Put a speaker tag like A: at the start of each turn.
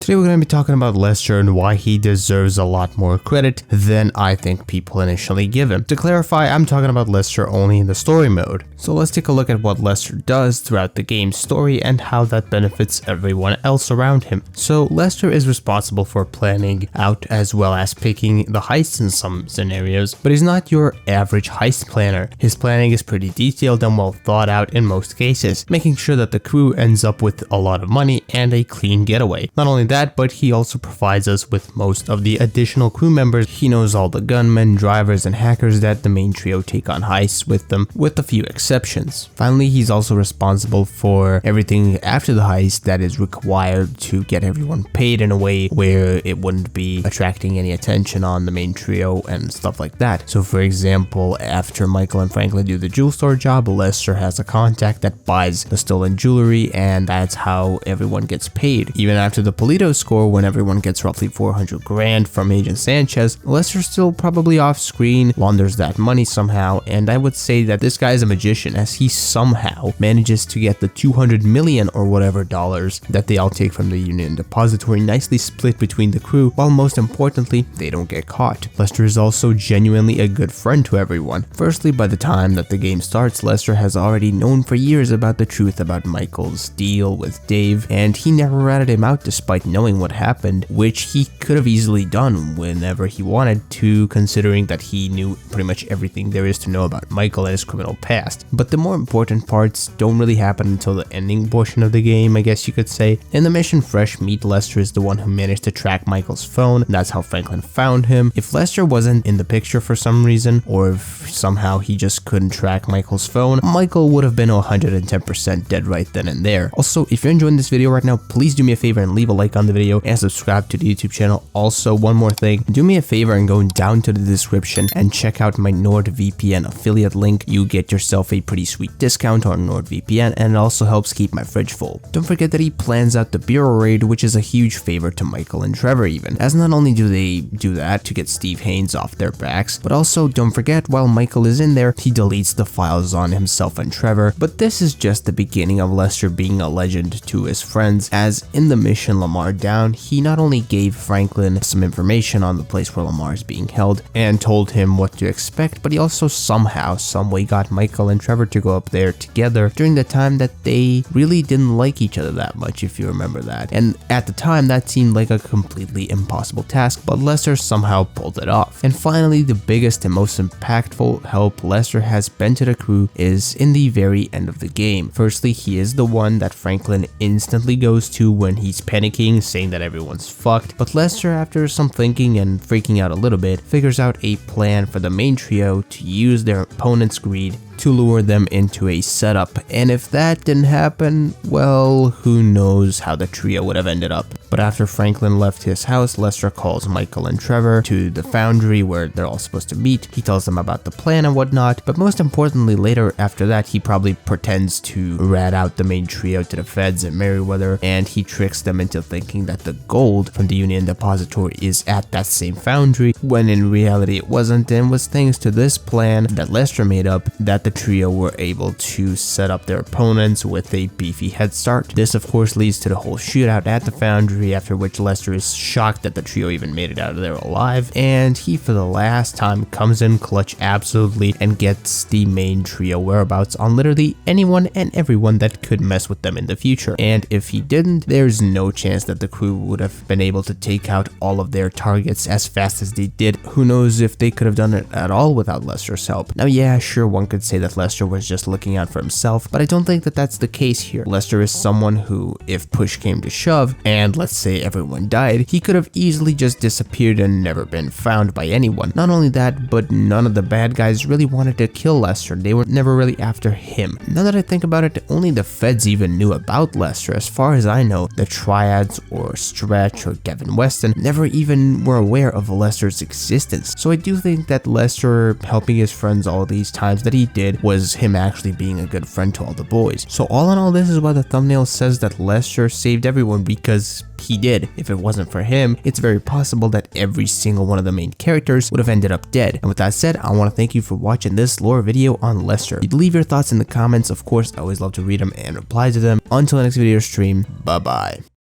A: Today we're going to be talking about Lester and why he deserves a lot more credit than I think people initially give him. To clarify, I'm talking about Lester only in the story mode. So let's take a look at what Lester does throughout the game's story and how that benefits everyone else around him. So Lester is responsible for planning out as well as picking the heists in some scenarios, but he's not your average heist planner. His planning is pretty detailed and well thought out in most cases, making sure that the crew ends up with a lot of money and a clean getaway. Not only that, but he also provides us with most of the additional crew members. He knows all the gunmen, drivers, and hackers that the main trio take on heists with them, with a few exceptions. Finally, he's also responsible for everything after the heist that is required to get everyone paid in a way where it wouldn't be attracting any attention on the main trio and stuff like that. So for example, after Michael and Franklin do the jewel store job, Lester has a contact that buys the stolen jewelry, and that's how everyone gets paid. Even after the Polito score, when everyone gets roughly 400 grand from Agent Sanchez, Lester still probably off screen launders that money somehow, and I would say that this guy is a magician as he somehow manages to get the 200 million or whatever dollars that they all take from the Union Depository nicely split between the crew, while most importantly, they don't get caught. Lester is also genuinely a good friend to everyone. Firstly, by the time that the game starts, Lester has already known for years about the truth about Michael's deal with Dave, and he never ratted him out despite knowing what happened, which he could have easily done whenever he wanted to, considering that he knew pretty much everything there is to know about Michael and his criminal past. But the more important parts don't really happen until the ending portion of the game, I guess you could say. In the mission Fresh Meat, Lester is the one who managed to track Michael's phone, and that's how Franklin found him. If Lester wasn't in the picture for some reason, or if somehow he just couldn't track Michael's phone, Michael would have been 110% dead right then and there. Also, if you're enjoying this video right now, please do me a favor and leave a like on the video and subscribe to the YouTube channel. Also, one more thing, do me a favor and go down to the description and check out my NordVPN affiliate link. You get yourself a pretty sweet discount on NordVPN, and it also helps keep my fridge full. Don't forget that he plans out the bureau raid, which is a huge favor to Michael and Trevor even, as not only do they do that to get Steve Haynes off their backs, but also don't forget while Michael is in there, he deletes the files on himself and Trevor. But this is just the beginning of Lester being a legend to his friends, as in the mission Lamar Down, he not only gave Franklin some information on the place where Lamar is being held and told him what to expect, but he also somehow, someway got Michael and Trevor to go up there together during the time that they really didn't like each other that much, if you remember that. And at the time, that seemed like a completely impossible task, but Lester somehow pulled it off. And finally, the biggest and most impactful help Lester has been to the crew is in the very end of the game. Firstly, he is the one that Franklin instantly goes to when he's panicking, saying that everyone's fucked, but Lester, after some thinking and freaking out a little bit, figures out a plan for the main trio to use their opponent's greed to lure them into a setup, and if that didn't happen, well, who knows how the trio would have ended up. But after Franklin left his house, Lester calls Michael and Trevor to the foundry where they're all supposed to meet. He tells them about the plan and whatnot, but most importantly later after that, he probably pretends to rat out the main trio to the feds at Merriweather, and he tricks them into thinking that the gold from the Union Depository is at that same foundry, when in reality it wasn't, and was thanks to this plan that Lester made up that the trio were able to set up their opponents with a beefy head start. This of course leads to the whole shootout at the foundry, after which Lester is shocked that the trio even made it out of there alive, and he for the last time comes in clutch absolutely and gets the main trio whereabouts on literally anyone and everyone that could mess with them in the future. And if he didn't, there's no chance that the crew would have been able to take out all of their targets as fast as they did. Who knows if they could have done it at all without Lester's help. Now yeah, sure, one could say that Lester was just looking out for himself, but I don't think that that's the case here. Lester is someone who, if push came to shove, and let's say everyone died, he could have easily just disappeared and never been found by anyone. Not only that, but none of the bad guys really wanted to kill Lester. They were never really after him. Now that I think about it, only the feds even knew about Lester. As far as I know, the Triads or Stretch or Gavin Weston never even were aware of Lester's existence. So I do think that Lester helping his friends all these times that he did was him actually being a good friend to all the boys. So all in all, this is why the thumbnail says that Lester saved everyone, because he did. If it wasn't for him, it's very possible that every single one of the main characters would have ended up dead. And with that said, I want to thank you for watching this lore video on Lester. You'd leave your thoughts in the comments. Of course, I always love to read them and reply to them. Until the next video stream, bye bye.